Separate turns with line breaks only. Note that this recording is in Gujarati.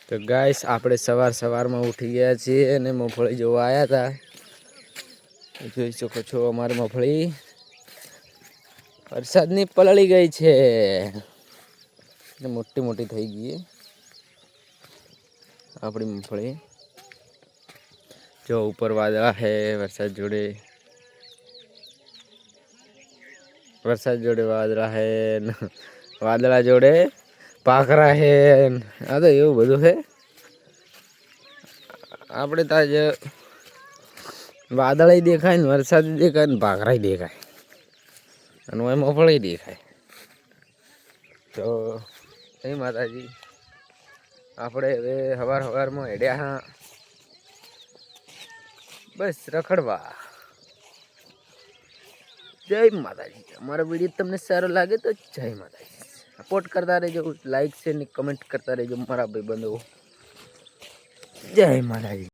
તો ગાઈસ આપણે સવારમાં ઉઠી ગયા છીએ અને મગફળી જોવા આવ્યા હતા. જોઈ શકો છો અમારી મગફળી વરસાદની પલળી ગઈ છે, મોટી મોટી થઈ ગઈ આપણી મગફળી. જો ઉપર વાદળા હે, વરસાદ જોડે વાદળા હે, વાદળા જોડે પાખરા હે. આ તો એવું બધું છે. આપણે તો આજે વાદળાય દેખાય ને, વરસાદ દેખાય ને, પાખરાય દેખાય અને એમાં મગફળી દેખાય. તો એ માતાજી આપણે હવે સવારમાં હેડ્યા હા બસ રખડવા. જય માતાજી. અમારો વિડીયો તમને સારો લાગે તો જય માતાજી. સપોર્ટ કરતા રહેજો, લાઈક છે ને કમેન્ટ કરતા રહેજો મારા ભાઈબંધો. જય માતાજી.